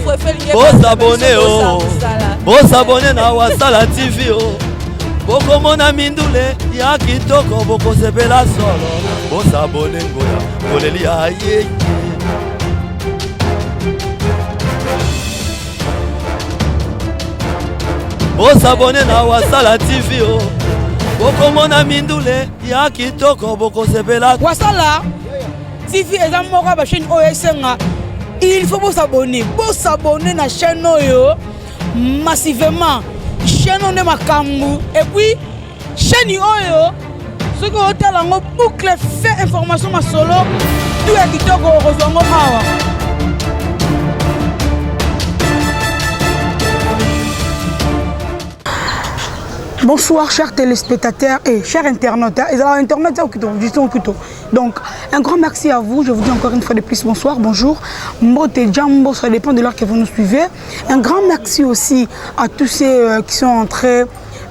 Vos abonnés, vos abonnés na Wasala TV. Boko mona mindule ya kitoko boko sepela solo. Vos abonnés ngoya koleli aye. Vos abonnés na Wasala TV. Boko mona mindule ya kitoko boko sepela. Wasala TV eza moko ba chaîne OSNA. Il faut vous abonner à la chaîne massivement. Chaîne on est makambu et puis chaîne oyo ce que hôtel en boucle fait information ma solo tout est qui toko rozongo awa. Bonsoir chers téléspectateurs et chers internautes. Donc un grand merci à vous. Je vous dis encore une fois de plus bonsoir, bonjour. Mbote Jambo, ça dépend de l'heure que vous nous suivez. Un grand merci aussi à tous ceux qui sont en train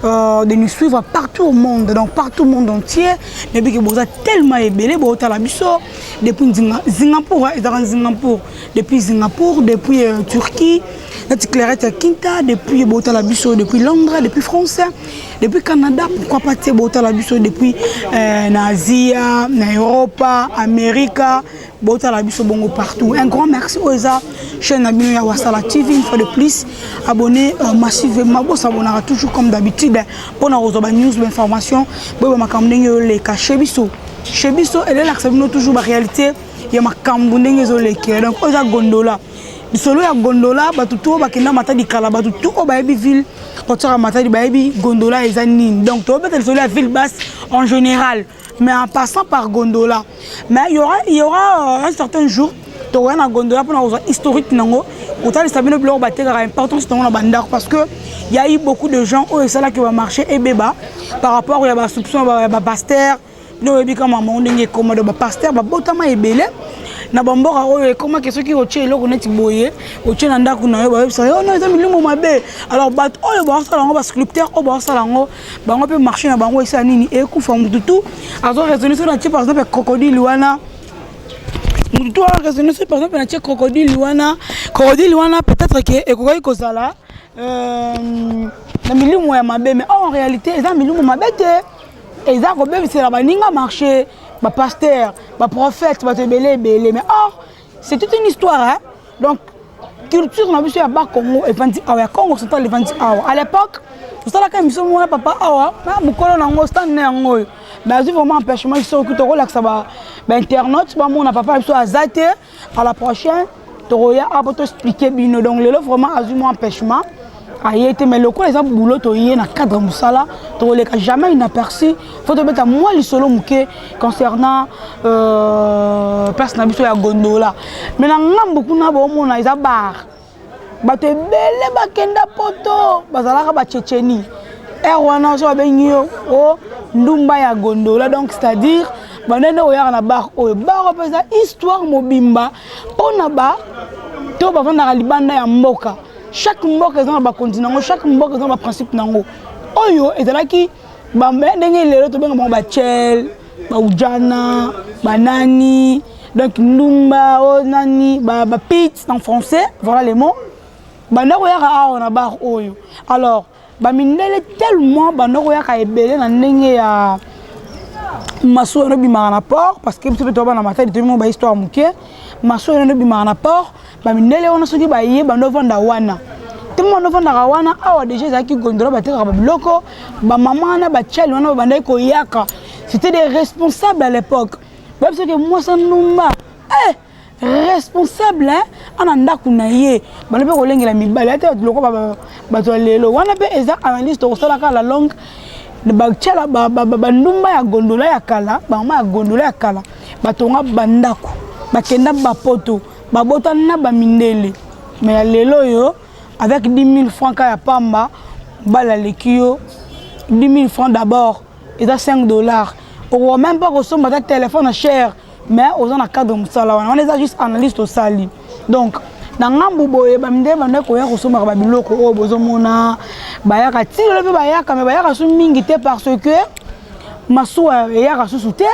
de nous suivre partout au monde, donc partout au monde entier. Depuis que vous êtes tellement ébélé, depuis Singapour, depuis Turquie, depuis depuis Londres, depuis France, depuis Canada, pourquoi pas depuis Asie, Europe, Amérique, bongo partout. Un grand merci aux chaîne Wasala TV une fois de plus. Abonnez massivement, vous s'abonnez toujours comme d'habitude pour nous avoir news, information, pour les chez Bisso. Chez Bisso, elle est toujours la réalité. Il y a ma cambouning donc aux gondola. Solo ya gondola batutu bakenda mata di kala batutu o baebi ville potara mata di baebi gondola ezanine donc to peut-être solo la ville basse en général mais en passant par gondola mais il y aura un certain jour to wana gondola pour la historique nango autant sabino blo batera importance dans la bandar parce que il y a eu beaucoup de gens où c'est là qui va marcher et béba par rapport à ba soupçon ba pasteur no ebi kama mondenge comme ba pasteur ba botama ebele na bambora oyo comment que ceux qui otie eloko neti boye otie na ndako na yo ba yebisa yo no eza milimo mabe alors bat oyo ba sala ngo ba sculpteur oyo ba sala ngo bango pe marcher na bango esa nini ekufa mututu azo raisonner sur na par exemple crocodile wana mututu a raisonner sur par exemple na crocodile wana peut-être que ekoki kozala na milimo ya mabe mais en réalité eza milimo mabe te eza ko bebisela baninga marcher ba pasteur, ba prophète, ba belé, mais or c'est toute une histoire hein. Donc culture na biso ya ba Congo et Vandi Awa Congo c'est le Vandi Awa. À l'époque, ça la quand biso mona papa awa, mukolo na ngo stand na ngo. Mais j'ai vraiment empêchement ils sont to relaxa ba internaute, ba mona papa biso azate à la prochaine toroya a pour expliquer bino donc le vraiment azuma empêchement. Mais le coup les boulot na cadre musala to le jamais inaperçu faut te mettre moi li solo muke concernant place na biso ya gondola mais na ngambo kuna ba mona isa bar ba te bele ba kenda poto bazalaka ba Tchétchénie wana so bengi o ndumba ya gondola donc c'est-à-dire banene oya na bar o bar pesa histoire mobimba pona ba to ba vanda libanda ya mboka. Chaque mboka est un continent, chaque mboka est un principe nango. Oyo ezalaki ba ndenge lelo to benga ba chel, ba ujana, ba nani, donc ndumba o nani, ba pit en français, voilà les mots. Ba ndako ya ka on a bar oyo. Alors, ba mindele tellement ba ndako ya ka ebele na ndenge ya maso no bimara na port parce que peut-être ba na mata de tout ba histoire muke, maso no bimara na port. Mindele wana soki ba ye bando vanda wana tellement no vanda wana awa déjà zaki gondola ba teka ba bloko ba maman na ba chel wana ba ndai ko yaka c'était des responsables à l'époque parce que moi ça numba responsable hein ana ndaku na ye ba lepe ko lengela mibale ata loko ba to lelo wana pe eza analyste ko sala ka la longue ba chela ba ndumba ya gondola ya kala ba mama ya gondola ya kala ba tonga bandaku ba kenda ba poto babota na ba mindele mais lelo yo avec 10 000 francs ya pamba bala lekio 10 000 francs d'abord et à 5 $. Ou même pas recevoir un téléphone cher mais aux en cadre musala on est juste analyste au sali donc dans ngambu boye ba mindele ba ndeko ya recevoir ba biloko o bozomona ba ya ka ti le ba ya ka me ba ya ka su mingi te parce que maso ya ka su te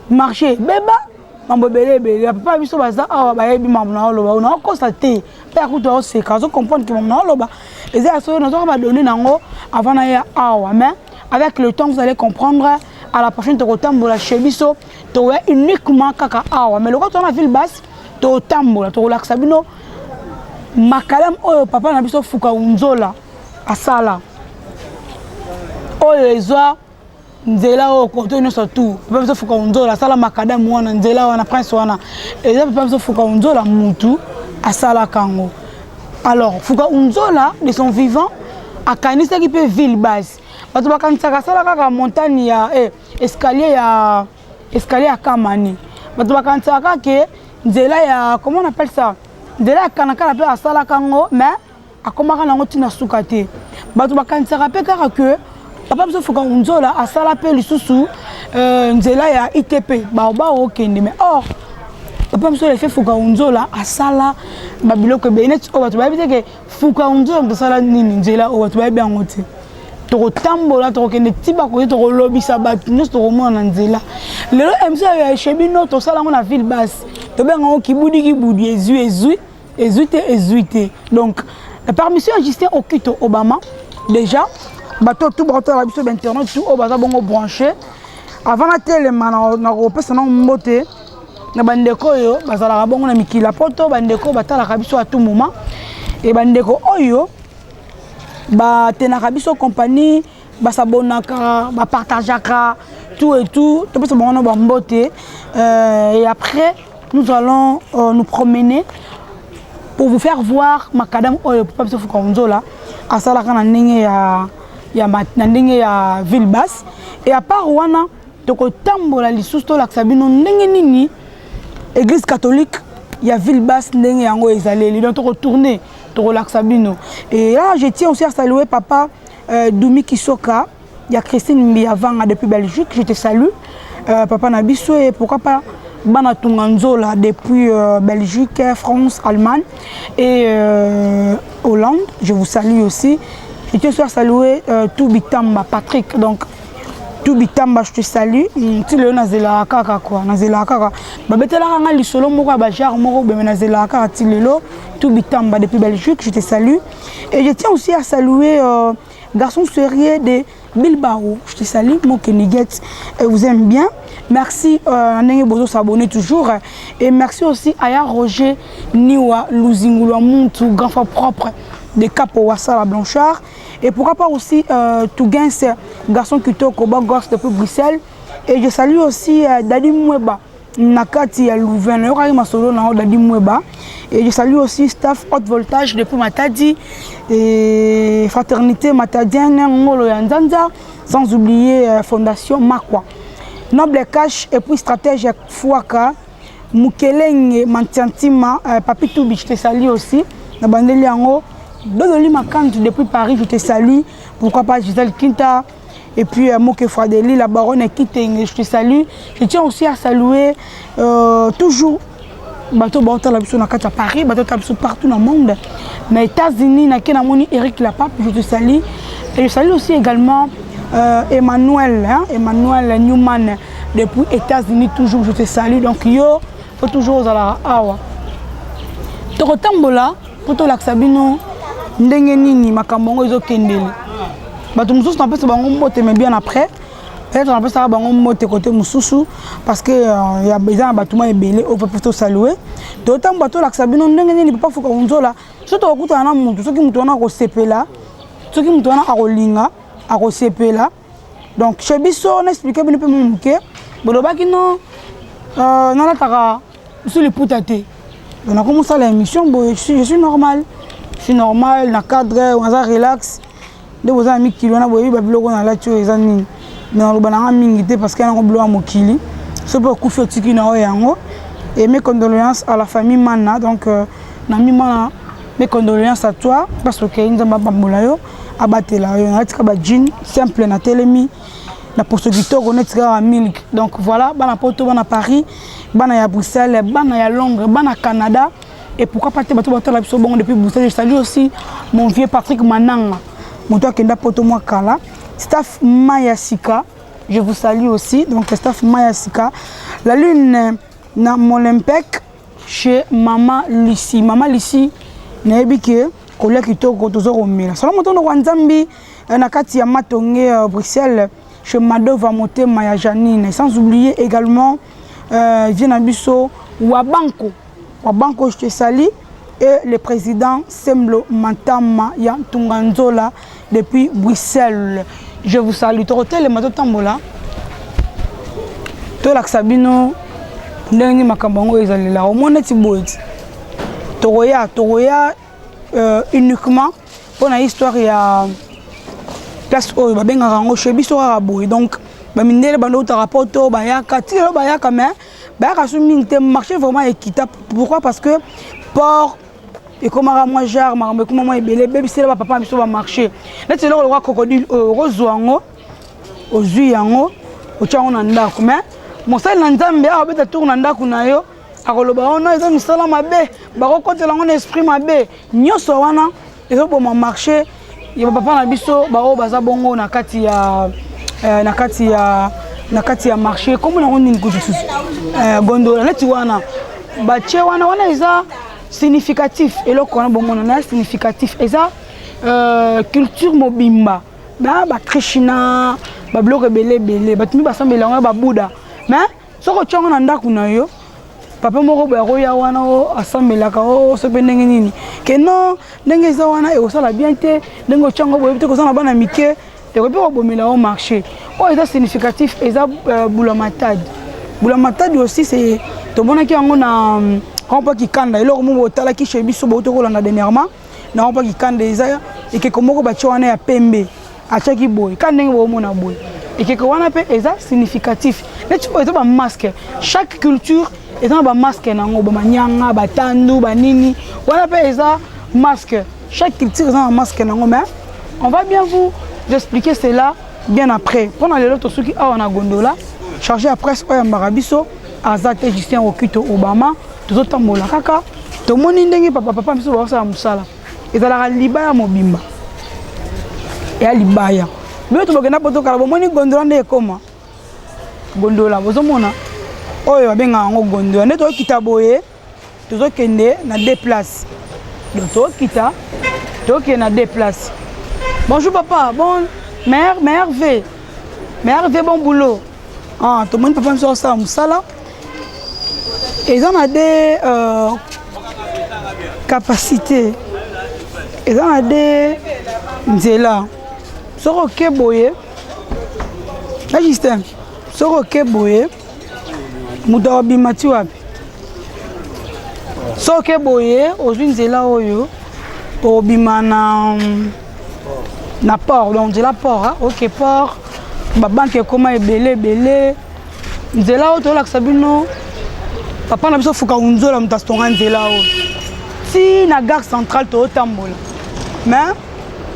marché beba mambo belé papa biso baza awa bayebi mambo na oloba on a constaté pe akuto o se kazo comprendre que mambo na oloba eza so na zo ba donner nango avant na ya awa mais avec le temps vous allez comprendre à la prochaine tokotambola chez biso to uniquement kaka awa mais le quand on a ville basse totambola to relaxa bino makalam oyo papa na biso fuka unzola asala oyo ezwa nzela o koto nyonso tu papa biso fuka unzola asala makadamu wana nzela wana prince wana eza papa biso fuka unzola mutu asala kango alors fuka unzola de son vivant akanisaki pe ville basse bato bakanisaka asala kaka montagne ya escalier ya Kamani bato bakanisaka kaka nzela ya comment on appelle ça nzela ya kanakala pe asala kango mais akomaka nango tina suka te bato bakanisaka pe kaka que papa biso fuka unzola asala pe lisusu nzela ya ITP baoba okende mais or papa biso le fait fuka unzola asala babiloko ebele neti oyo bato bayebi te ke fuka unzola tosala nini nzela oyo bato bayebi yango te tokotambola tokokende tiba koye tokolobisa bato nyonso tokomona na nzela lelo émission ya chebino tosala yango na ville basse tobenga yango kibudi ezwi te donc la permission ya Justin Okito Obama déjà bato tout bato la biso d'internet tout oyo baza bongo branché avant na telema na kopesa nango mbote na bandeko oyo bazalaka bongo na mikila poto bandeko batalaka biso à tout moment et bandeko oyo batenaka biso compagnie basabonaka bapartageaka tout et tout topesa bango na bambote et après nous allons nous promener pour vous faire voir makadam oyo papa biso fuka unzola asalaka na ndenge na ndenge ya ville basse et à part wana tokotambola lisusu tolakisa bino ndenge nini église catholique ya ville basse ndenge yango ezaleli donc tokotourner tokolakisa bino et là je tiens aussi à saluer papa Doumi Kisoka ya Christine Mbiavanga depuis Belgique je te salue papa na biso et pourquoi pas bana tunganzola depuis Belgique, France, Allemagne et Hollande je vous salue aussi je tiens aussi à saluer Toubitamba Patrick donc Toubitamba je te salue ti leo nazela kaka quoi nazela kaka babetela nga lisolo moko ba jar moko be nazela kaka ti lelo Toubitamba depuis Belgique je te salue et je tiens aussi à saluer garçon sérieux de Bilbao je te salue mon Keniguet vous aime bien merci Ndenge Bozo s'abonner toujours et merci aussi à Roger Niwa Luzingulwa Muntu grand frère propre de Capo Wassala Blanchard et pourquoi pas aussi Tougens garçon kitoko gosse depuis Bruxelles et je salue aussi Dadi Mweba Nakati ya Louvain yoka masolo na Dadi Mweba et je salue aussi staff haute voltage depuis Matadi et fraternité matadienne ngolo ya Nzanza sans oublier fondation Makwa Noble Cash et puis stratège Fouaka Mukelenge Mantiantima Papi Toubi je te salue aussi na bandeli yango Dodoli Makante depuis Paris je te salue pourquoi pas Gisèle Quinta et puis Moke Fradeli la baronne Kiteng je te salue je tiens aussi à saluer toujours bateau bateau la biso na kati ya Paris bateau ta biso partout dans le monde na États-Unis na kena moni Eric Lapape je te salue et je salue aussi également Emmanuel Emmanuel Newman depuis États-Unis toujours je te salue donc yo faut toujours ala awa tokotambola poto laksabino ndenge nini makambo ngo ezokendele bato mususu na pesa bango mbote mais bien après peut-être na pesa bango mbote côté mususu parce que ya besoin bato ma ebele au plutôt saluer totambo bato laksabino ndenge nini papa fuka unzola soto okuta na muntu soki muntu wana ko sepela soki muntu wana akolinga akosepela donc chez biso on expliquer bino pe muke bolobaki non nalataka sur le putate on a commencé l'émission je suis normal na cadre on a relax de vos amis qui on a boyi ba biloko na la tio ezani mais on ba na mingi te parce que na ngoblo mokili so peut ku fetiki na yango et mes condoléances à la famille Mana donc na mi Mana mes condoléances à toi parce que nzamba bambola yo abatela yo na tika ba jean simple na telemi na poursuivito konetika à milk donc voilà bana poto bana Paris bana ya Bruxelles bana ya Londres bana Canada et pourquoi pas te bato la biso bon depuis Bruxelles je salue aussi mon vieux Patrick Mananga mon toi kenda poto moi kala staff Maya Sika je vous salue aussi donc staff Maya Sika la lune na Molenbeek chez Maman Lucie. Maman Lucie nayebi ke kolia kitoko tozoromela. Sala motondo kwa Nzambi na kati ya Matonge Bruxelles chez Madova Motema ya Janine. Sans oublier également Vienabiso Wabanko. Wabanko je te salue. Et le président Semblo Mantama ya Tunganzola depuis Bruxelles. Je vous salue. Torotel le mato tambola. To la Sabino ndenge makambango ezalila. Au moins neti boiti. Toroya uniquement pour la histoire ya place oyo babenga rango chebiso rabo. Donc ba mindele bando ta rapporto bayaka tiro bayaka mais bayaka sumi te marché vraiment équitable. Pourquoi? Parce que port et comme moi jar marambe comme moi ebele bébé c'est là papa biso ba marché. Là c'est le roi crocodile rozoango ozui yango ochango na ndako mais mosali na Nzambe a beta tour na ndako na yo akoloba ono eza misala mabe bakokotela ngo na esprit mabe nyoso wana ezo boma marché ya papa na biso bao baza bongo na kati ya marché comme na ngoni nkutu gondola leti wana bache wana eza significatif et le qu'on a bon mon significatif et ça culture mobimba ba krishna ba bloc belé batumi ba sambela ba buda mais soko chongo na ndaku na yo papa moko ba roya wana o asambela ka o so pendenge nini ke non ndenge za wana e osala bien te ndenge chongo bo te ko sana bana mike e ko pe ko bomela au marché o eza significatif et ça boulamatad aussi c'est to bona ki yango na rampa qui kanda eloko mo botala ki chez biso boto ko landa dernièrement na rampa qui kanda eza et que komoko ba chwana ya pembe achaki boy kandenge bo mona boy et que wana pe eza significatif mais tu eza ba masque chaque culture eza ba masque nango ba manyanga ba tandu ba nini wana pe eza masque chaque culture eza un masque nango mais on va bien vous expliquer cela bien après pendant les autres ceux qui a on a gondola chargé à presse oya mbarabiso azate Justin Okito Obama tout tambola kaka to moni ndenge papa biso ba sa musala ezala libaya mobimba ya libaya mais to bokena poto kala moni gondola nde koma gondola bozomona oyo babenga ngo gondola nde to kita boye tozo kende na deux places donc to kita to ke na deux places. Bonjour papa, bon mère V bon boulot. Ah to moni papa biso sa musala. Ils ont des capacités. Ils ont des nzela. Soko keboye. Là Justin. Soko keboye. Muda bimati wapi. Soko keboye ozwi nzela oyo. Obima na port. Donc nzela port, hein? OK port. Ba banque koma ebele. Nzela oyo to la sabino. Papa na biso fuka unzola mutastonga nzela o si na gare centrale to tambola mais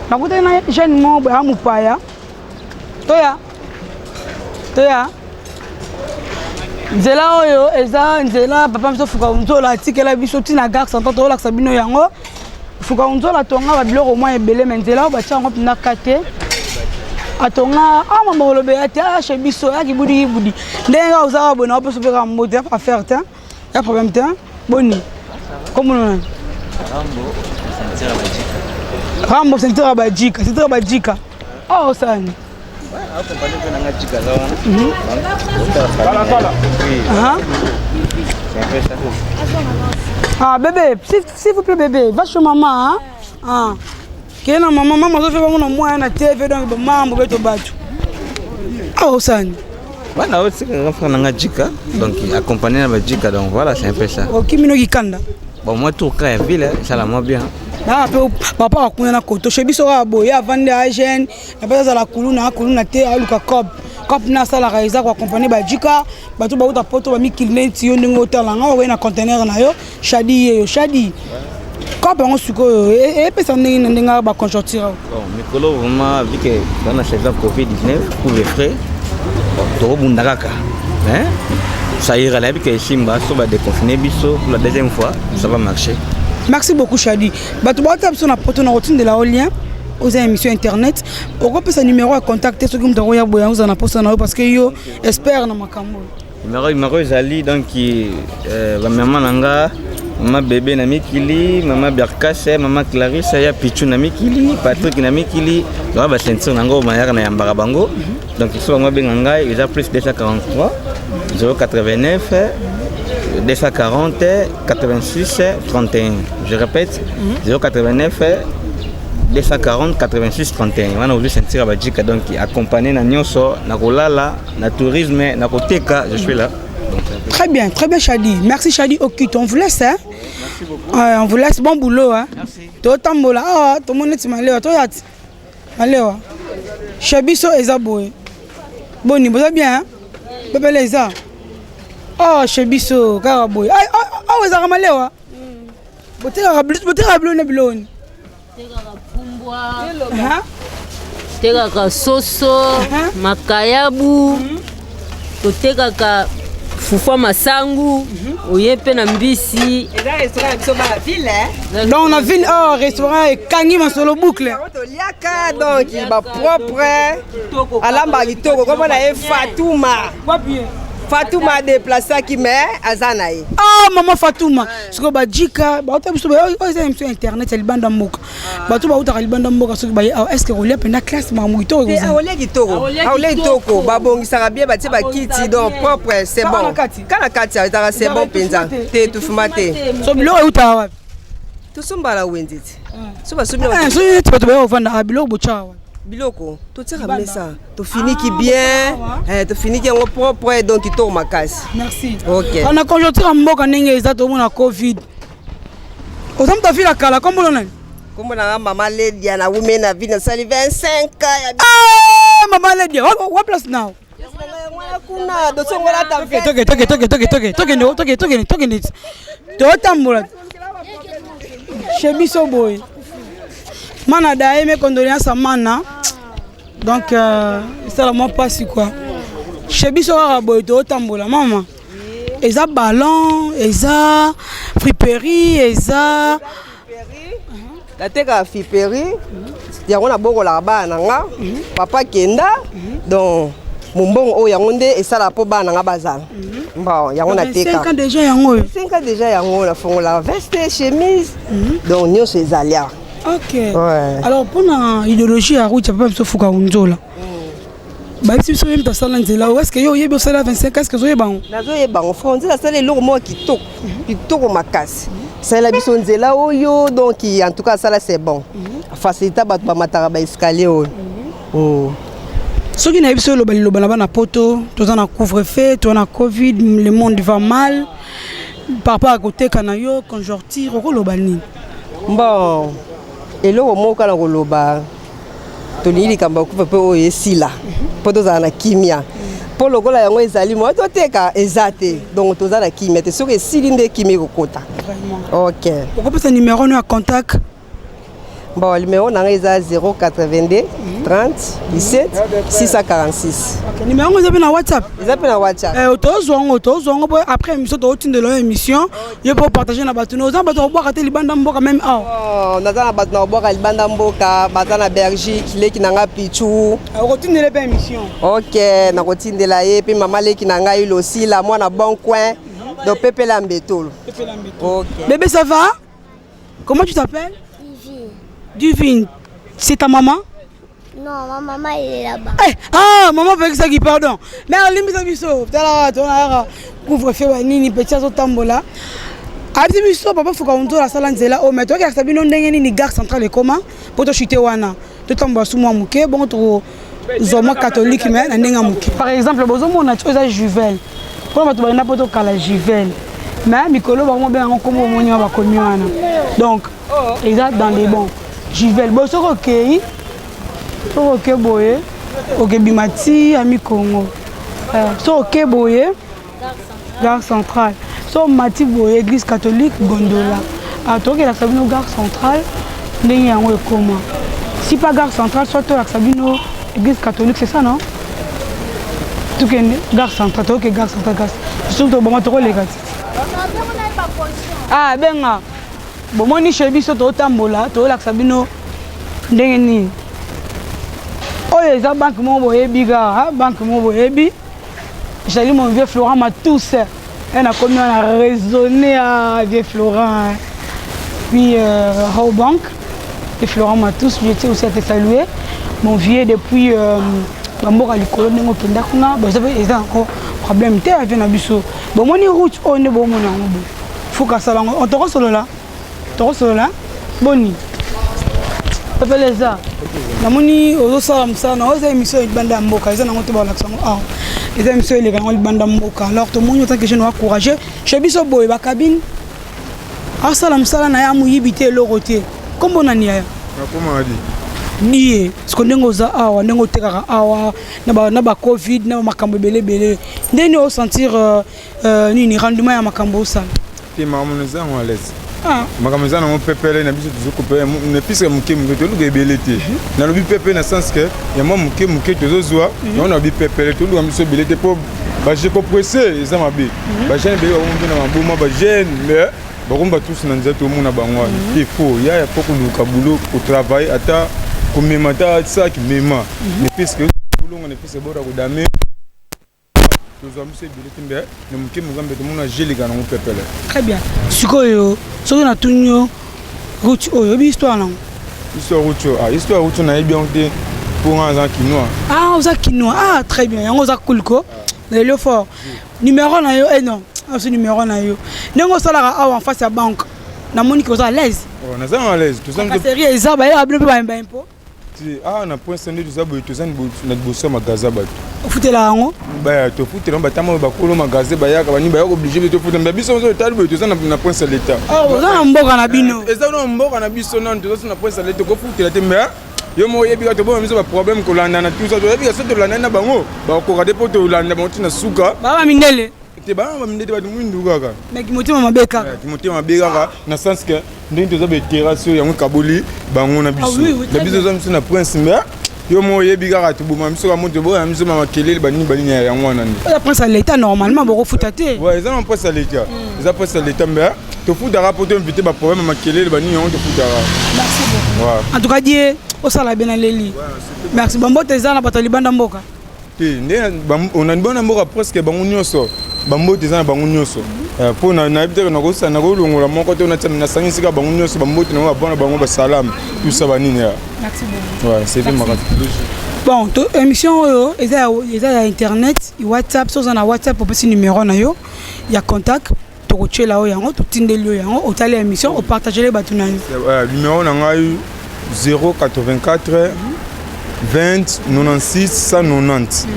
na kuta na jeune mo ba mupaya toya nzela oyo eza nzela papa biso fuka unzola atikela biso ti na gare centrale to la sabino yango fuka unzola tonga ba biloko mo ebele mais nzela ba tsango pina kate atonga mama olobe ati chez biso ya kibudi ndenga uzaba bona opo sopeka mbote à faire ta ya problème ta boni comment on Rambo sentira bajika oh sana ah bébé s'il vous plaît bébé va chez maman hein kena maman zo fait mon moi na TV donc mambo beto batu oh sana Voilà, aussi on a un jika, donc accompagné la jika, donc voilà, c'est un peu ça. Ok, mino kikanda. Bon, moi tout cas ville, ça la moi bien. Na papa akuna na koto, chebi sora boya vande agent, na pesa la kuluna te aluka cop na sala raiza ko accompagner ba jika, ba to ba uta poto ba mi kilenti yo ndingo talanga o na container na yo, shadi. Cop on suko e pesa ndinga ba consortir. Bon, Mikolo vraiment vu que dans la saison Covid-19 pour les frais to bundaka hein ça ira là que Simba so va déconfiner biso pour la deuxième fois ça va marcher. Merci beaucoup Shadi. Ba to ba ta biso na poto na routine de la Olien aux émissions internet. On peut ce numéro à contacter ceux qui me doivent boya vous en poste na parce que yo espère na makambo. numéro ezali donc bamama na nga mama bébé na mikili mama Berkase mama Clarisse ya Pichu na mikili Patrick na mikili donc ba ceinture nango mayaka na yambaka bango donc so bango benga ngai eza plus 243 089 240 86 31 je répète 089 240 86 31 wana ozu sentir bajika donc accompagné na nyonso na kolala na tourisme na koteka je suis là. Très bien Shadi. Merci Shadi Okito. On vous laisse hein. Merci beaucoup. On vous laisse bon boulot hein. Merci. To tambola ah to moneti malewa to yati. Malewa. Shabiso ezaboy. Boni boza bien hein. Bebele eza. Oh Shabiso karaboy. Ah eza malewa. Boteka bleu ne bleu. Teka pumbwa. Teka soso, makayabu. Toteka ka fufa masangu, oyepe na mbisi. Et là, restaurant sur la ville, hein? Dans la ville, restaurant et kangi masolo boucle. Liaka donc il va propre. Alamba kitoko comme on a Fatouma déplacé qui met Azanaï. Ah maman Fatouma, ce que badjika, ba ota biso ba sur internet elle banda mboka. Ba to ba ota elle banda mboka ce que ba est-ce que rolia pena classe ma muito ko. Rolia kitoko, ba bongisa bien ba ti ba kiti donc propre c'est bon. Kana kati c'est bon penza. Te tu fumate. So bilo uta wa. Tu somba la wenditi. So ba sobi. So tu ba to ba vanda bilo bochawa. Biloko, tout ça ramener ça. Tu finis qui bien, tu finis qui est propre donc tu tournes ma casse. Merci. OK. On a conjoncture en mboka ndenge exactement na Covid. Ozam ta fille la kala comme on a. Comme on a maman Ledia na women na vie na sali 25 ans. Ah maman Ledia, what place now? Kuna do songo la ta fête. Toke. To tambola. Shebiso boy. Mana dae mes condoléances à Mana. Donc ça la moi pas si quoi. Shebiso araboy to tambola maman. Eza ballon, eza friperie, eza la teka friperie. Yango na boko la ba nanga. Papa kenda. Donc Mumbong o yango nde esala po bana nga bazala. Bon, yango na teka. 5 ans déjà yango. 5 ans déjà yango la fongola veste, chemise. Donc nyo se zalia. OK. Ouais. Alors pour l'idéologie à route, tu peux me se foutre unzola. Ba si so yeba sala nzela, est-ce que yo yeba sala 25 est-ce que zo yeba? Nazo yeba en France, la sala lo mo kitoko makasi. Ça la biso nzela oyo donc en tout cas ça là c'est bon. Facilita ba matara ba escalier o. Ce qui n'a pas le balaba na poto, tout en couvre-feu, tout en Covid, le monde va mal. Par rapport à côté canayo, conjoncture, au balni. Bon, et là au moins quand on loba, toni li kamba couvre-feu o esila. Poto za na kimia. Pour le gola yango ezali mo to teka ezate. Donc to za na kimia, te so que silinde kimi ko kota. Vraiment. OK. Pourquoi pas ce numéro à contact? Bon, le numéro est 082 30 17 646. Ok, numéro vous avez na WhatsApp. Vous avez na WhatsApp. Après émission de l'émission, je peux partager na batuno. Vous avez boire à libanda mboka même ah. Oh, on a na batna boire à libanda mboka, batana Belgique, les qui nanga pichu. Routine de l'émission. OK, na routine de la puis maman les qui nanga il aussi là moi na bon coin. Donc Pépé Lambeto. OK. Bébé ça va? Comment tu t'appelles? Divine, c'est ta maman? Non, ma maman elle est là-bas. Hey, ah, maman fait ça qui pardon. Mais elle limite biso. Tala couvre-feu nini petit zo tambola. Abi biso papa fuka onto la sala nzela o mais toi qui sabi non ndenge ni gare centrale comment pour to chuter wana. To tambola suma muke bon to zoma catholique mais na ndenga muke. Par exemple, bozo mona tu za Juvel. Pour ba to ba na poto kala Juvel. Mais mikolo ba mo ben en comme mo nya ba komi wana. Donc, exact dans les bons. Juvel, bon, c'est ok. C'est ok, boye. Ok, Bimati, Ami Congo. C'est ok, boye. Gare centrale. C'est Mati, boye, église catholique, Gondola. Ah, toi, la Sabino, gare centrale, n'est rien comment. Si pas gare centrale, soit toi, la Sabino, église catholique, c'est ça, non? Tout est gare centrale, ok, gare centrale, gare. Surtout, bon, tu les gars. Ah, ben, bon moi ni chebiso to tambola to la sabino ndenge ni oyo eza banque mo boyebi ga banque mo boyebi J'allais mon vieux Florent Matous. Elle a commis on a raisonné à vieux Florent. Puis Bank et Florent Matous, j'étais aussi à te saluer. Mon vieux depuis Bamboka Likolo Nengo Kendakuna, ils ont encore problème. Tu as vu Nabiso. Bon, mon route, on est bon, mon amour. Faut qu'à ça, on te reçoit là. Tu reçois là. Boni. Tu fais les arts. La moni, aux autres, ça, on a émission avec Banda Mboka. Ils ont monté par l'accent. Les émissions, les gars, Banda Mboka. Alors, tout le monde, tant que je suis encouragé, je suis sur la cabine. Ah, ça, ça, na ya muyibité l'oroté. Comment on a dit? Comment on dit? Nié, parce que nous avons nengo tekaka awa, na ba Covid, na makambo belé. Ndeni o sentir ni rendement ya makambo ça. Ti maman nous a à l'aise. Ah, makambo ça na mo pepele na biso toujours couper, ne puisque muke to lu belete. Na lo bi pepele na sens que ya mo muke to zoa, on a bi pepele to lu biso belete pour ba je ko pressé, ça m'a bi. Ba jeune be o na mabuma ba jeune mais bakomba tous na nzato mona bango. Il faut il y a beaucoup de boulot au travail ata comme mata ça qui mema. Ne puisque boulot on ne puisque bora ko dame. Très bien. Sikoyo, soki na tunyo route oyo bi histoire non. Histoire route na bien pour un an quinoa. Ah, oza quinoa. Ah, très bien. Yango oza kulko. Le fort. Numéro na yo non. Ah, ce numéro na yo. Nengo sala en face à banque. Na moni ko za à l'aise. Oh, na za à l'aise. Tout ça. La série eza ba ya ba impôt. Ah, na point sende tout ça tout ça na bossa magaza ba. Ofutela yango. Ba to futela ba tamo ba kolo magaza ba ya ka bani ba ya obligé de futa mba biso zo tali tout ça na point sa l'état. Ah, oza na mboka na bino. Eza na mboka na biso non tout ça na point sa l'état ko futela te mba. Yo mo yebi ka to bo miso ba problème ko landa na tout ça to yebi ka so to landa na bango ba ko ka depo to landa ba tina suka. Ba mindele. Te ba mindele ba mwindu kaka. Mais kimotima mabeka. Kimotima mabeka na sens que ndenge to za be terrasse ya ngo kaboli bango na biso. Na biso zo miso na prince mba. Yo mo yebi kaka to boma miso ka moto bo ya miso mama kelele bani bani ya ngwana ni. La prince à l'état normalement boko futate. Ouais, ils ont un prince à l'état. Ils ont prince à l'état mba. To futa rapporter inviter ba problème mama kelele bani on to futa. Merci beaucoup. En tout cas Dieu au sala benaleli. Merci bambo tezana batalibanda mboka. On a une bonne mboka presque bango nyoso. Bambo tezana bango nyoso. Pour na habiter na ko sa na ko longola moko to na tsamina sangisi ka bango nyoso bambo tena ba bona bango ba salam. Tout ça banini ya. Merci beaucoup. Ouais, c'est bien ma bon, to émission yo eza internet, WhatsApp, so na WhatsApp pour petit numéro na yo. Il y a contact. To chela o yango to tindeli o yango o tali émission o partager les batuna. Numéro na ngai 084 20 96 190.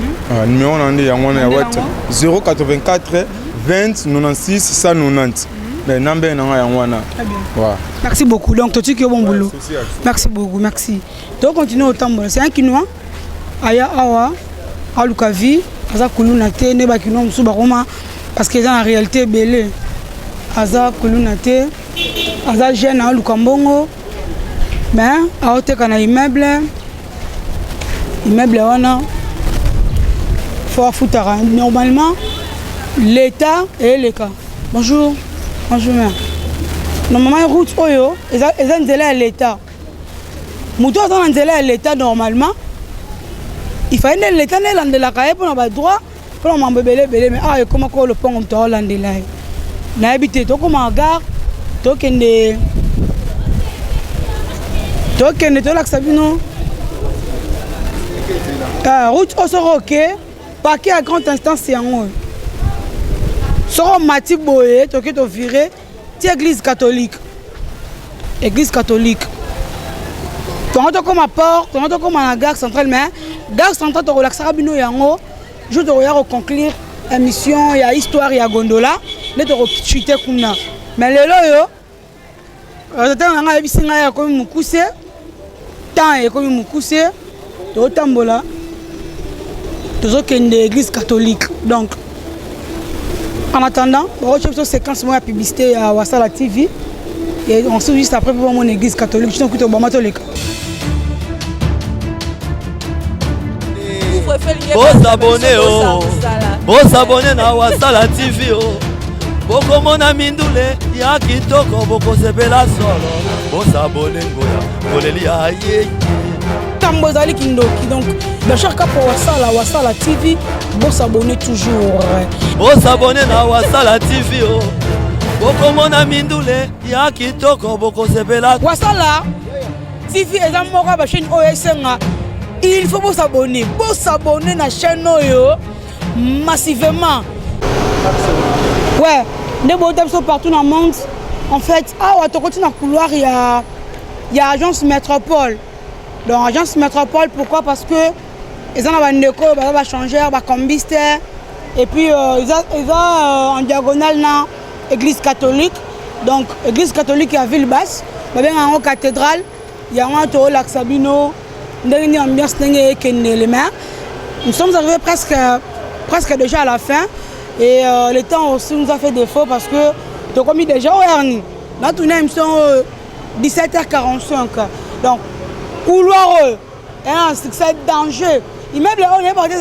Numéro na yango na WhatsApp 084 20 96 190. Mais number na ngai yango na. Très bien. Merci beaucoup. Donc toi tu es bon boulot. Merci beaucoup, merci. Donc continue au tambo. C'est un quinoa. Aya awa alukavi aza kuluna te ne ba kinoa musu ba roma parce que dans la réalité belé. Aza kuluna te aza jeune à lukambongo mais aoteka na immeuble wana faut futara normalement l'état et les cas bonjour mère normalement route oyo eza nzela ya l'état muto aza na nzela ya l'état normalement il fallait que l'état ne landelaka ye mpona badroit mpona mambo ebele mais awa ekoma ko lopango moto aolandela ye nayebi te tokoma gare tokende tolakisa bino route oyo soko oke parke ya grande instance yango oyo soko mati boye toke tovire ti église catholique tongo tokoma port tongo tokoma na gare centrale mais gare centrale tokolakisaka bino yango jour tokoya koconclure émission ya histoire ya gondola nde tokochute kuna mais lelo oyo tata nanga yebisi ngai akomi mokuse temps ekomi mokuse totambola tozokende église catholique donc en attendant bakotia biso séquence mo ya publicité ya Wasala TV et on se juste après pour mon église catholique je t'en bama toleka Bos abonné na Wasala TV bokomona mindule ya kitoko bokosepela solo bos abonné ngoya koleli aye makambo ezali kindoki. Donc dans chaque cas pour Wasala TV, bon s'abonner toujours. Bon s'abonner na Wasala TV oh. Bokomona mindule ya kitoko boko sepela. Wasala TV eza moko ba chaîne OSNA. Il faut s'abonner. Bon s'abonner na chaîne oyo massivement. Ouais, des beaux sont partout dans le monde. En fait, à côté dans le couloir, il y a Agence Métropole. Donc, Agence Métropole, pourquoi? Parce que ils ont un déco, ils vont changer, ils vont combiste. Et puis, ils ont en diagonale dans l'église catholique. Donc, l'église catholique est à Ville-Basse. Il y a une cathédrale, il y a un tour lac Sabino, il y a une ambiance les mains. Nous sommes arrivés presque déjà à la fin. Et le temps aussi nous a fait défaut parce que tu as commis déjà au Ernie. Dans tout le monde, ils sont 17h45. Donc, couloir, c'est danger. Immeuble, on est parti,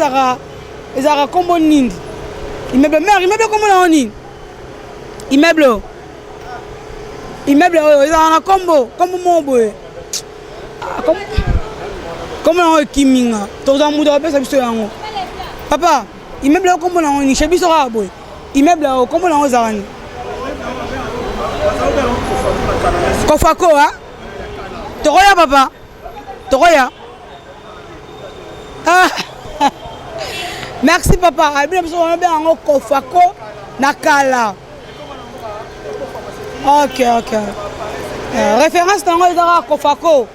ils ont comme un nid. Immeuble, mère, immeuble comme un nid. Immeuble, ils ont un combo, comme mon boy. Comme un Kiminga. Tu as un mot de papa. Immeuble comme on ni chez Bissora boy. Immeuble comme on zarani. Kofako hein? Toroya papa. Toroya. Ah. Merci papa. Abi biso on bien en Kofako nakala. OK. Référence dans le Kofako.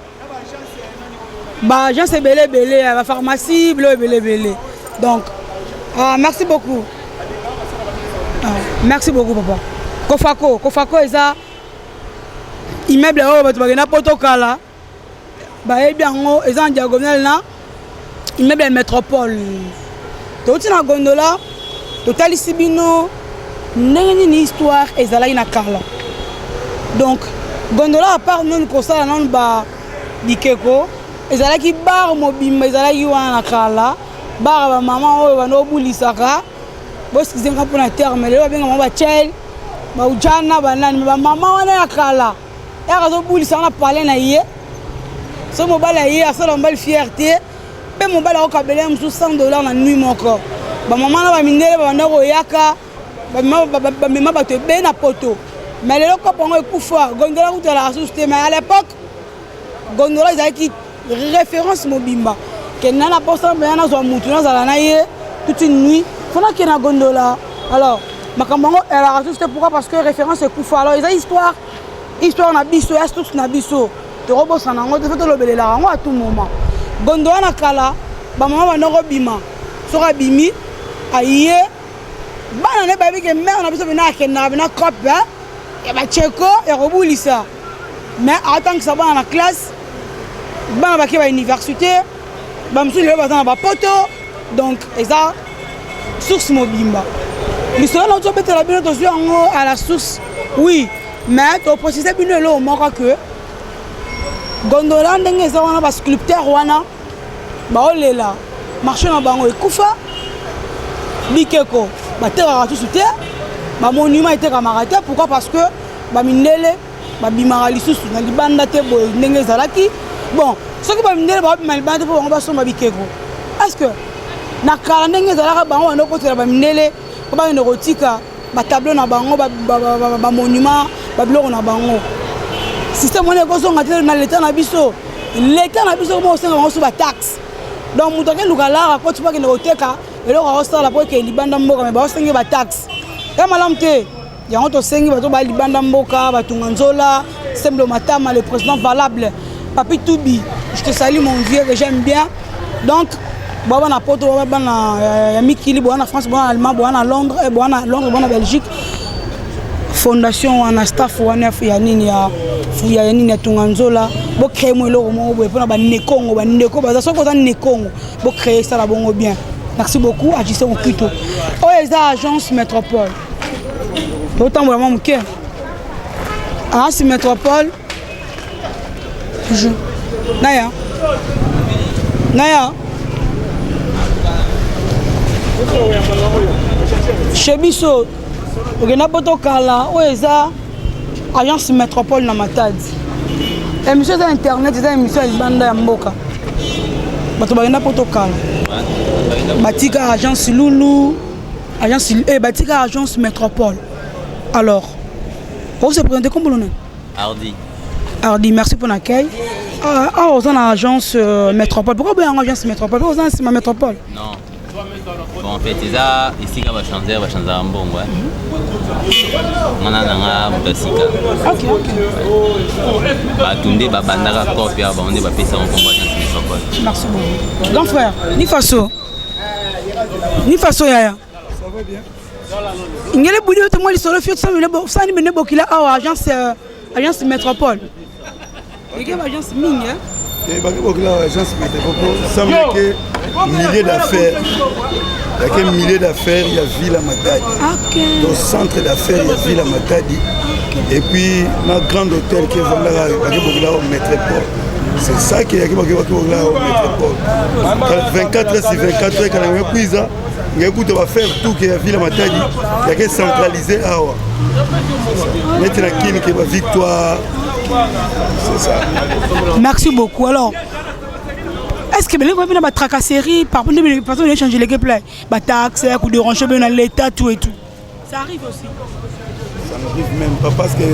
Bah agence belé la pharmacie belé. Donc merci beaucoup. Merci beaucoup, papa. Kofako est ça. Immeuble, tu vas Potokala. Bah, bien, ils ont en diagonale là. Immeuble métropole. Tu as une gondola. Tu as ici, une histoire, et ça là, il y a Carla. Donc, gondola, à part non, comme ça, non, bah, Dikeko. Et ça là qui barre mobile, mais ça là, il y a Carla. Bara maman oyo bano bulisaka bo sikizenga pona terme lelo benga mama chel ba ujana banani ba mama wana yakala ya zo bulisaka na parler na ye so mobala ye asala mbali fierté pe mobala okabela msu $100 na nuit moko ba mama na ba mindele ba ndako yaka ba mema ba te be na poto mais lelo ko pongo ekufa gondola kutala asuste mais à l'époque gondola izaki référence mobimba. Kenana posa mbena zo mutu na zala na ye toute une nuit fona kena gondola. Alors makambango elle a raté pourquoi parce que référence est Koufa. Alors ils a histoire na biso astuce na biso to robosa nango te fait lobelela ngo à tout moment gondola na kala ba mama ba noko bima soka bimi aye bana ne babi ke mère na biso bina kena bina cop hein et ba cheko et robulisa mais attends que ça va na classe bana ba ke ba université. Donc, ça source mobimba. L'histoire de la à la source, oui, mais tu as précisé que gondola ndenge sculpteur wana baolela marché na bango ekufa bikeko batera tout souté ba monument était camarade pourquoi parce que ba minele ba bimara lisusu na libanda te boy ndenge zalaki bon. Ce qui va me dire, c'est que est-ce que na kala ndenge zalaka bango na côté ba minele ba neurotika ba tableau na bango ba monument ba biloko na bango système on est ko zonga te na l'état na biso mo senga bango so ba taxe donc mutoke lukala ko tu pas que neuroteka eloko ko sala po ke libanda mboka mais ba senga ba taxe ya malamte ya on to sengi ba to ba libanda mboka ba tunganzola semble matama le président valable Papi Toubi, je te salue mon vieux que j'aime bien. Donc, bon na poto, bon na Mikili, bon na France, bon na Allemagne, bon na Londres, bon na Belgique. Fondation wana staff wana ya nini ya tunganzola. Bo créer mo eloko mo bo pona ba nekongo ba ndeko ba soko za nekongo. Bo créer ça la bongo bien. Merci beaucoup à Gisèle Okito. Oh eza agence métropole. Autant vraiment mke. Agence métropole. Naya. Chebiso. Ogena poto kala o eza agence métropole na Matadi. Émission d'internet eza émission libanda ya mboka. bato bagenda mpo tokala batika agence Lulu batika agence Métropole. Alors vous se présentez comme le nom? Ardi, merci pour l'accueil. On est en agence Métropole. Pourquoi vous êtes en agence Métropole? Pourquoi vous êtes en Métropole? Non. Bon, en fait, c'est ça. Ici, quand on va changer un bon. On a un Moudassika. Ok. Tunde, Bandara, Copia, on est passé en agence Métropole. Merci beaucoup. Grand frère, ni faso yaya. Ça va bien. Il y a des boulots de moi, ils sont le fier de ça, mais il y a agence Métropole. Il y a une agence mine. L'agence Métropole semble que milliers d'affaires. Il y a qu'un millier d'affaires, il y a Villa Matadi. Dans le centre d'affaires, il y a Villa Matadi. Et puis, ma grande hôtel qui est au Métropole. C'est ça qui est au Métropole. 24 heures sur 24 heures, quand on a un quiz, on va faire tout qui est à Villa Matadi. Il y a qu'à centraliser. Maintenant, qui est ma victoire. C'est ça. Merci beaucoup. Alors, est-ce que vous avez une tracasserie par rapport à des personnes qui ont changé les gameplay? Des taxes, ou des ranchements dans l'État, tout et tout. Ça arrive aussi. Ça n'arrive même pas parce que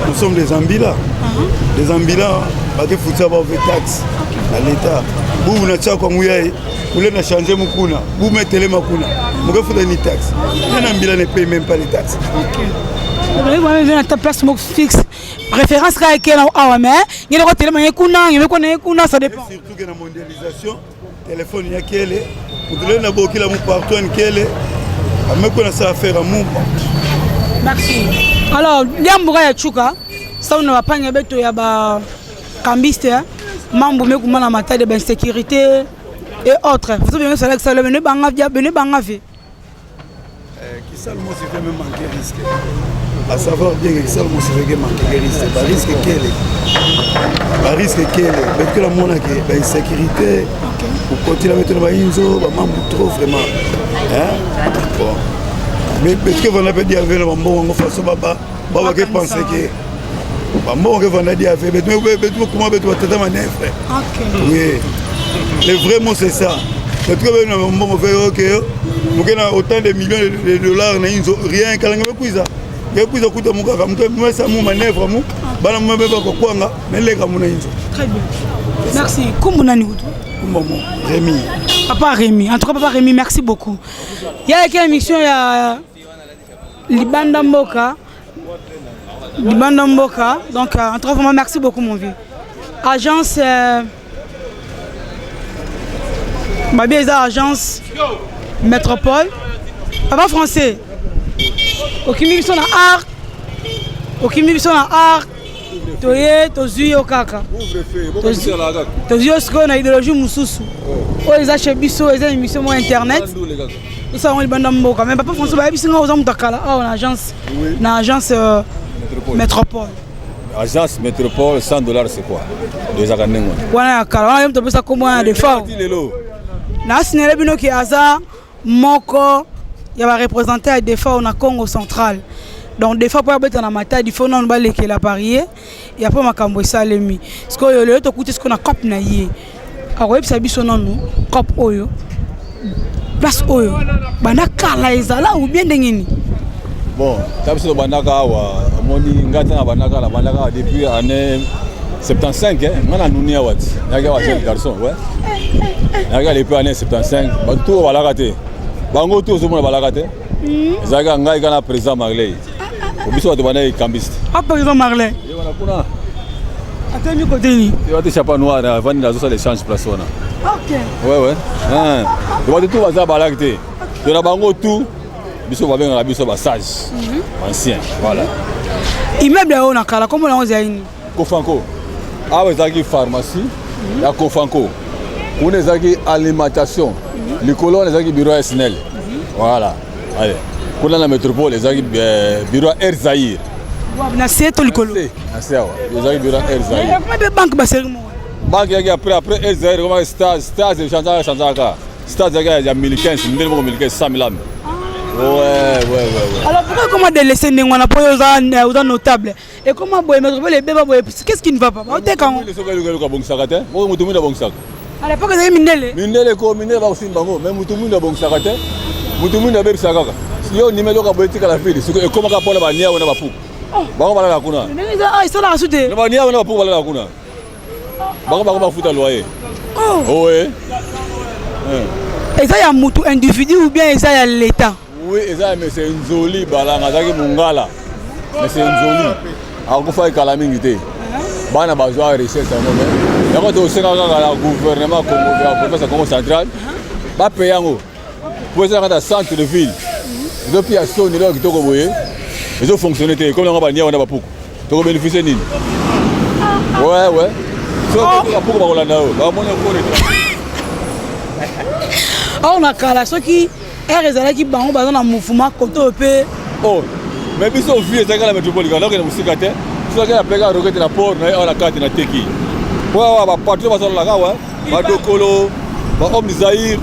nous sommes des ambulants. Des ambulants, il faut savoir des taxes à l'État. Vous n'avez pas changé mon kuna. Vous mettez les makuna. Vous avez des taxes. Un ambulant ne paye même pas les taxes. Vous avez une place fixe. Référence à laquelle on a mais il y a des téléphones ça dépend. Surtout que la mondialisation, téléphone il y a quel est. Vous devez n'avoir qu'il a mon partout quel est. Mais qu'on a ça à faire à mon. Merci. Alors, Liamboura ya Chuka, ça on va pas y beto ya ba cambiste, mambo me kuma na mata de insécurité et autres. Vous savez ça là que ça le venez banga vie. Qui ça le mot c'est même manquer risque. À savoir bien que ça le mot c'est manquer risque. Ba risque quel est. Ba risque quel est. Mais que la mona que ba insécurité. Pour continuer à mettre ba inzo, ba mambo trop vraiment. Hein? Bon. Mais parce que vous avez dit avec le bon on fait ça baba qui pense que bon que vous avez dit avec mais comment tu vas te demander frère. OK. Oui. Le vrai mot c'est ça. Parce que vous on fait OK. Nous avons autant de millions de dollars na inzo rien kalanga kuiza. Ya kuiza kuta mukaka moi ça mon manœuvre mu bana mo beba ko kwanga mais les gars mon inzo. Très bien. Merci. Comment nani wutu? Maman Rémi. Papa Rémi. En tout cas papa Rémi merci beaucoup. Il y a une émission il y a Libanda Mboka. Donc, en tout cas, vraiment, merci beaucoup, mon vieux. Agence. Ma bien, agence Métropole. Papa français. Aucun mission à art. Aucun mission à art. Toye, tozu yo kaka. Tozu yo ce qu'on a idéologie moussousou. Oh, ils achètent biso, ils ont une émission internet. Ils sont en Libanda Mboka. Mais papa français, ils sont en Takala. Oh, une agence Métropole. Agence Métropole, $100 c'est quoi? Les Aganengo. Voilà, on a ça comme un défaut. Là, c'est un bino qui a ça, Moko, il va représenter un défaut au Congo central. Donc, des fois, pour être en matin, il faut non balé qui l'a parié. Et après, ma cambo ça l'emi. Parce que le autre côté, ce qu'on a cop naïe. Alors, il s'habille son nom, cop oyo. Place oyo. Banaka la ezala ou bien dengini. Bon, tabiso banaka wa moni ngata na banaka la banaka depuis année 75 hein. Ngana nunia wati. Yaga wa jeune garçon, ouais. Yaga depuis année 75, ba tout balaka te. Bango tout zo mona balaka te. Zaga ngai kana président Marley. Obiso de bana cambiste. Ah président Marley. Et voilà kuna. Atemi côté ni. Tu vas te chapa noir avant la zo l'échange place wana. OK. Ouais. Hein. Tu vas tout baza balaka te. De la bango tout. Biso va bien la biso ba sage. Ancien, voilà. Immeuble on a kala comment on zaini. Kofanko. Ah ouais, zaki pharmacie. La Kofanko. On est zaki alimentation. Les colonnes zaki bureau SNL. Voilà. Allez. Pour la métropole les zaki bureau Air Zahir. Na c'est le colo. Ah c'est ouais. Les zaki bureau Air Zahir. Comment de banque baserimo. Banque yaki après Air Zahir comment stage change. Stage yaki ya 1015, 100 000 âmes. Ouais. Alors pourquoi comment de laisser les gens aux notables et comment boire métropole les bébés qu'est-ce qui ne va pas? À l'époque, ils avaient Mindele. Mindele ko Mindele ba usimba ngo, mais mutu mundu abongisaka te. Mutu mundu abebisa kaka. Yo nimelo ka politique la fili, siko ekoma ka pona ba nia wana ba puku. Bango bala la kuna. Ils sont là à souder. Ba nia wana ba puku bala la kuna. Bango ba futa loyer. Oh ouais. Et ça y a mutu individu ou bien ça y a l'état. Oui, mais c'est une jolie balanga zaki mungala. Mais c'est une jolie. Akufa ikalamingi te. Bana bazwa recherche ngombe. Yako to seka kaka la gouvernement Congo central. Ba payango. Pour ça dans centre de ville. Depuis à son là qui toko boye. Ils ont fonctionné comme on va nier on a pas beaucoup. Toko bénéficier nini. Ouais. So ko beaucoup ba kolanda o. Ba mona ko on a kala ceux qui est qui bango bazana na mouvement côté pe. Oh. Mais biso vie ezaka la métropole quand on musika te. So que la pega roquette na port na la carte na teki. Ouais ba patron ba la kawa. Ba dokolo, ba homme Zaïre.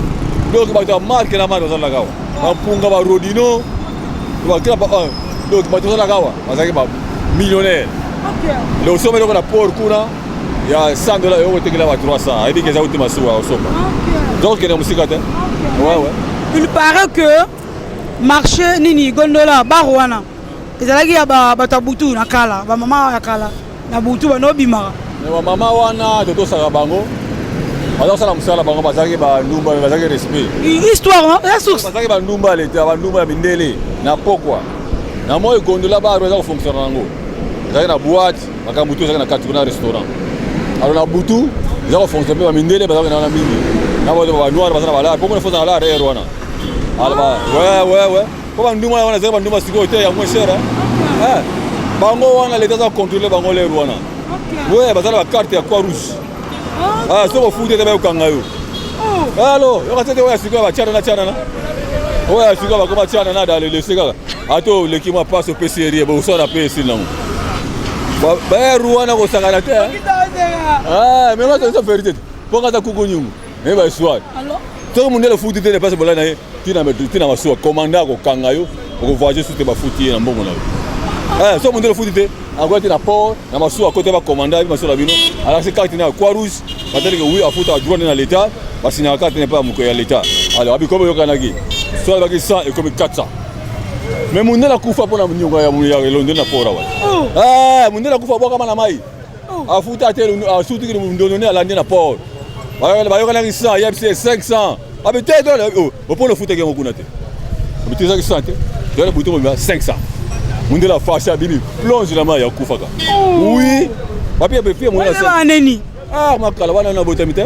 Donc ba ta marque na marque ba la kawa. Ba punga ba rodino. Ba kila ba donc ba to la kawa. Ba zaki ba millionnaire. OK. Le sommet de la port kuna. Il y a $100 euros qui est là à 300. Il dit que c'est ultima sous au sommet. Donc il y a musique à terre. Ouais. Il paraît que marché nini gondola barouana. Ils allaient y a batabutu na kala, ba mama ya kala. Na butu ba no bimara. Mais mama wana toto sala bango. Alors ça la musala bango bazaki ba ndumba bazaki respect. Histoire la source. Bazaki ba ndumba leta ba ndumba bindele na pokwa. Na moyo gondola ba roza fonctionner nango. Bazaki na boîte, bakamutu bazaki na katu na restaurant. Alors na butu, ils ont fonctionné par mindele bazaki na mingi. Na ba noir bazana bala, pourquoi ne faut pas la wana. Alors ouais. Comment nduma wana zeba nduma siko te ya moins cher hein. Bango wana l'état za contrôler bango le wana. OK. Ouais, bazana la carte ya croix rouge. Ah, so fout te ba ukanga yo. Allo, yo katete wa siko ba chana na. Ouais, siko ba ko chana na dale le sika. Ato le kima passe au PCR ba usana PC nango. Ba ruwana ko sangana te. Ah, mais moi ça vérité. Pourquoi ta kukunyungu? Mais ba soir. Alors tout le monde le foot ne passe pas là tina masuwa commanda ko kanga yo ko voyager sur te ba foot na mbongo na yo so monde le foot te angwa tina port na masuwa côté ba commanda bi masuwa bino ala se carte na croix rouge batali que oui a foot a droit dans l'état parce que na carte n'est pas muko ya l'état alors abi comme yo kanaki so ba ki 100 et comme 400 mais monde la kufa pona mnyonga ya londo na pora wa monde la kufa boka mana mai a foot a tel a surtout que monde na la na port ba yo kanaki 100 ya 500. Ah mais t'es dans le pour le foot qui est au Kunate. Mais tu sais que ça dans le bouton 500. On de la face à Bibi plonge la main ya kufaka. Oui. Papier papier mon là. Ah ma kala wana na botamite. Ça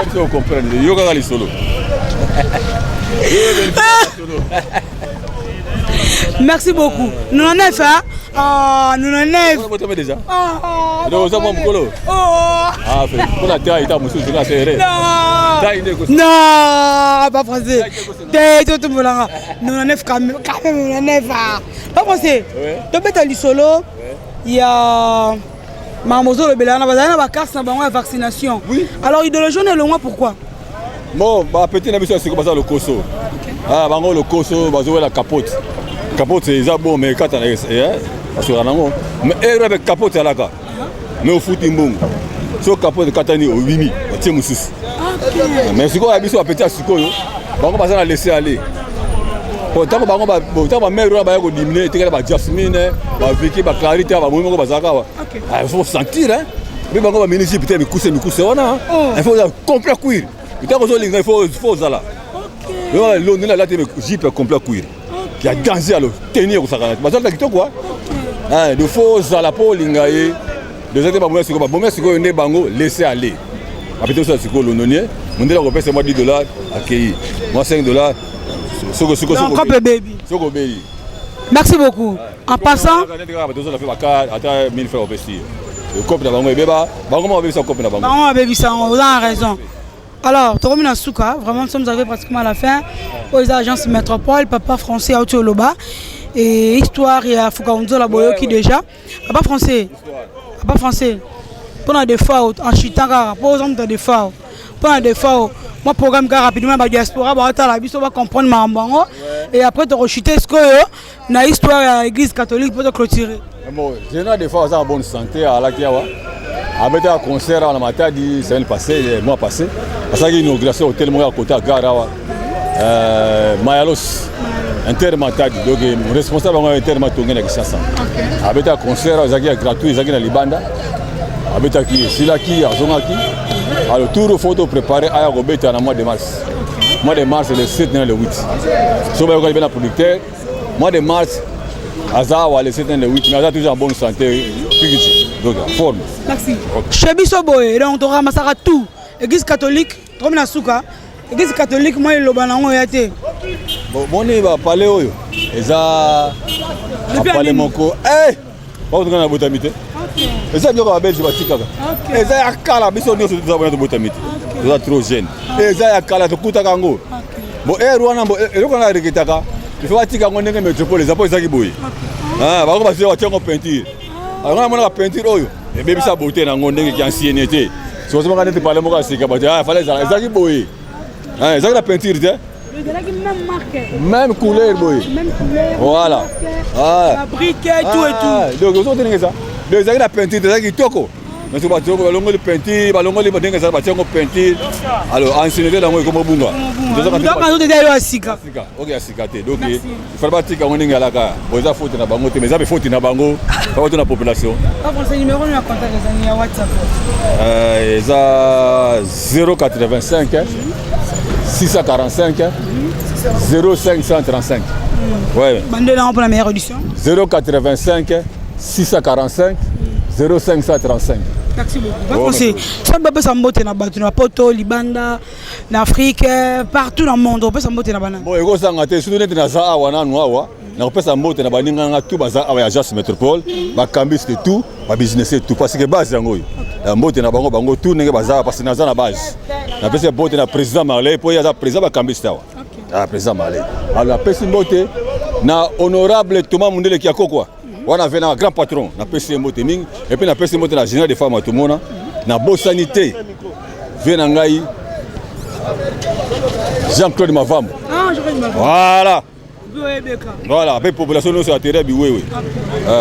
tu comprendre. Yo ka solo. Merci beaucoup. Nous en avons fait. Nous en avons fait déjà. Nous sommes mokolo. Ah, pour la taille ta musu na serré. Non, pas français. Tout le monde. Nous en avons quand même nous en avons. Pas français. Tu peux aller solo. Il y a Mamozo le Belana bazana ba carte na bango ya vaccination. Oui. Alors idéologie est loin pourquoi? Bon, bah petit na biso c'est comme ça le koso. Ah, bango le koso bazo la capote. Capote c'est bon mais quand parce que ranango mais avec capote alaka. Mais au foot imbongo. So capote katani au 8000, tie mususu. Mais siko ya biso petit siko yo. Bango bazana laisser aller. Tant que bango ba mère ba ko diminuer te ba Jasmine, ba Vicky, ba Clarité, ba momo ba zaka. Ah, il faut sentir hein. Mais bango ba ministre peut-être me couser wana. Il faut complet cuir. Tant que il faut ça là. OK. L'on là te jipe complet cuir. Il y a danger à le tenir au sakana. Ba zaka kitoko quoi. Ah, il faut ça la po lingaye. Les autres ba siko ne bango laisser aller. Après ça siko l'ononier, mon délai repère c'est moi $10 accueilli. Moi $5. Soko baby. Soko baby. Merci beaucoup. En passant, vous avez raison. Alors, Toromina Souka, vraiment nous sommes arrivés pratiquement à la fin. Aux agences métropole, papa français à Otioloba. Et histoire, il y a Foukaunzo la Boyo qui déjà. Papa français. Papa français. Pendant des fautes, en chitanga, pour exemple des fautes. Pendant des fautes. Moi programme rapidement la diaspora va comprendre mambango et après te rechuter ce que na histoire à l'église catholique pour te clôturer. Bon, j'ai des fois en bonne santé à la Kiawa. Avec un concert à la Matadi, c'est le passé, le mois passé. Parce qu'il y a une inauguration au tel moment à côté à Garawa. Mayalos, Intermatadi. Donc, le responsable de Intermatadi est Kinshasa. Avec un concert, il y a gratuit, il y a Libanda. Avec un Silaki, Azonaki. Alors, tout le photo préparé à Robeta en mois de mars. Le mois de mars, c'est le 7 et le 8. Si vous avez un producteur, le mois de mars, Azawa, le 7 et le 8, mais Azawa toujours en bonne santé. Donc, forme. Merci. Chez Bissoboé, donc on ramasse tout. Église catholique, comme la souka. Église catholique, moi, le banango est été. Bon, on va parler. Ils ont parlé mon co. Eh! Pas de la botamite. Et ça, il y a un bel zibatika. Et ça, il y a un cala, mais on est de botamite. Ils sont trop jeunes. Et ça, il y a un cala de Koutakango. Bon, et Rwanda, et le Rwanda, il faut que on ait une métropole, les apôtres qui bouillent. Ah, on va faire une peinture. Alors, on a la peinture, et bien, ça beauté dans le monde qui est ancienneté. Si on a parlé de ça, il fallait ça qui bouillent. Ah, ça, la peinture, même couleur, bouillent. Même couleur. Voilà. La briquet, tout et tout. Donc, vous avez ça. Donc, la peinture, c'est ça qui toko. Mais si vous avez la peinture, alors, ancienneté dans le monde comme Bunga. Donc, on est à Sika. Ok, à Sika. Donc, il faut pas dire qu'on est à la gare. Vous avez faute dans Bango, mais vous avez faute dans Bango. Pas votre la population. Quel numéro nous a contacté les amis WhatsApp? Ils ont 085 645 0535. Ouais. Bandez là pour la meilleure audition. 085 645 0535. Merci beaucoup. Ça peut s'emboîter dans le Poto, Libanda, en Afrique, partout dans le monde. On peut s'emboîter dans le monde. Bon, il faut que surtout dans ça, on peut s'emboîter dans le monde. Tout le agence métropole, le campus de tout, le business de tout. Parce que base est en mode na bango bango tout n'est pas parce que na za na base na pese bote na président Marley pour y a président ba campus tawa ah président Marley alors pese bote na honorable Thomas Mundele qui a quoi on a vu un grand patron na pese bote ming et puis na pese bote na général de femmes tout monde na bo sanité vient ngai Jean-Claude Mavambo voilà voilà la population nous sur terrain bi oui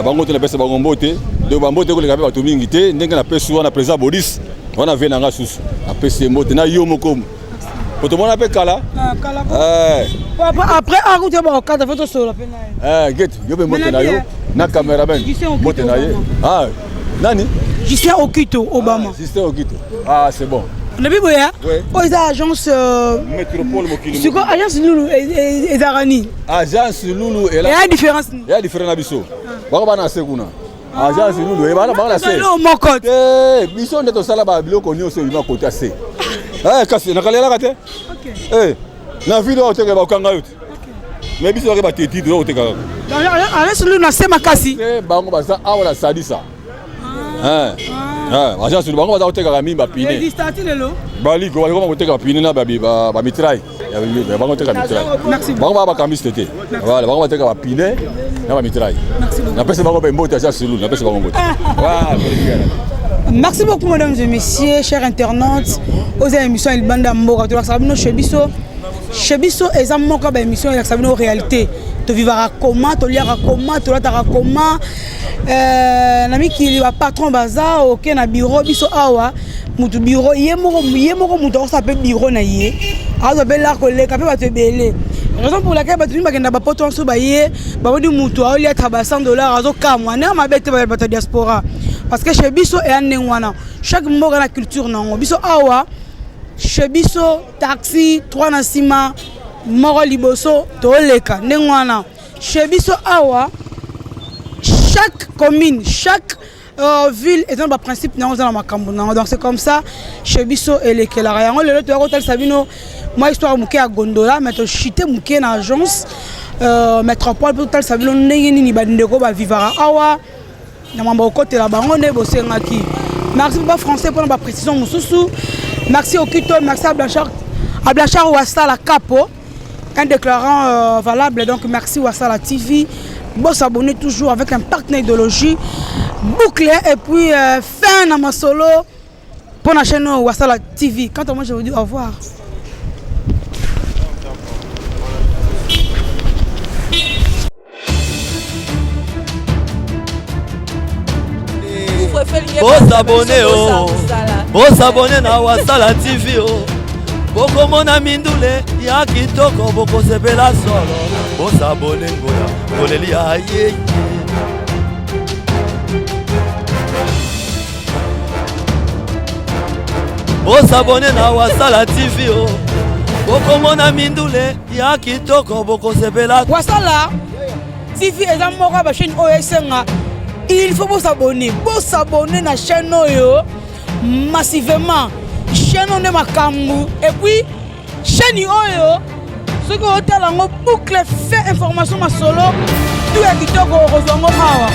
bango te pese bango bote donc bango te ko le gabe bato mingi te ndenge na pese wana président Boris on a vu nanga susu na pese bote na yo moko poto mona pe kala après aroute ba okada photo solo pena get yo be bote na yo na cameraman bote na ye ah nani Justin Okito Obama Justin Okito ah c'est bon. Le Biboya, aux agences métropole Mokili. C'est quoi agence Loulou et Zarani? Agence Loulou et là. Il y a une différence. Il y a une différence abisso. Baba na sekuna. Agence Loulou et bana bana se. Non mon côté. Mission de to sala ba bilo konyo so ima côté assez. Kasi na kalela kate. OK. Na video oteke ba kanga yote. Mais biso ba teti do oteka. Agence Loulou na sema kasi. Bango ba sa awala sadisa. Agence Loulou bango ba oteka mimba pine. Résistati lelo. Bali ko ba oteka pine na ba mitrai. Ya bango oteka mitrai. Bango ba kamis tete. Voilà bango oteka ba pine na ba mitrai. Na pese bango ba mbote Agence Loulou, na pese bango mbote. Merci beaucoup mesdames et messieurs, chers internautes. Aux émissions il banda mboka to sabino Chebiso eza moko ba émission ya sabino réalité. To vivra comment, to liara comment, to latara comment. Nami ki va patron baza OK na bureau biso awa mutu bureau yemoko mutu ko s'appelle bureau na ye. Azo bela koleka pe ba te belé. Raison pour laquelle ba tuni bakenda ba poto nso ba ye ba wodi mutu a oli ata ba $100 azo kamwa na mabete ba bato diaspora. Parce que chez biso et en wana chaque mboka na culture nango biso awa chez biso taxi 3 na sima moko liboso to leka ndengwana chez biso awa chaque commune chaque ville est un principe nango dans makambo nango donc c'est comme ça chez biso et les kelara yango lelo to ko tel sabino moi histoire muke a gondola mais to chité muke na agence métropole pour tel sabino ndenge nini ba ndeko ba vivara awa na mambo côté la bango ne bosengaki. Merci pour français pour la précision mususu. Merci Okito, merci à Blanchard Ouassala Capo, un déclarant valable. Donc merci Ouassala TV. Bon s'abonner toujours avec un partenaire idéologie bouclé et puis fin dans ma solo pour la chaîne Ouassala TV. Quant à moi je vous dis au revoir. bosabone o bosabone na Wasala TV o bokomona mindule ya kitoko bokosepela solo bosabone ngoya kolelia ye bosabone na Wasala TV o bokomona mindule ya kitoko bokosepela Wasala TV eza moko ba chaîne oyesenga. Il faut s'abonner na chaîne oyo massivement. Chaîne on est makambu et puis chaîne oyo ce que hôtel en boucle fait information ma solo tout est kitoko kozongo awa.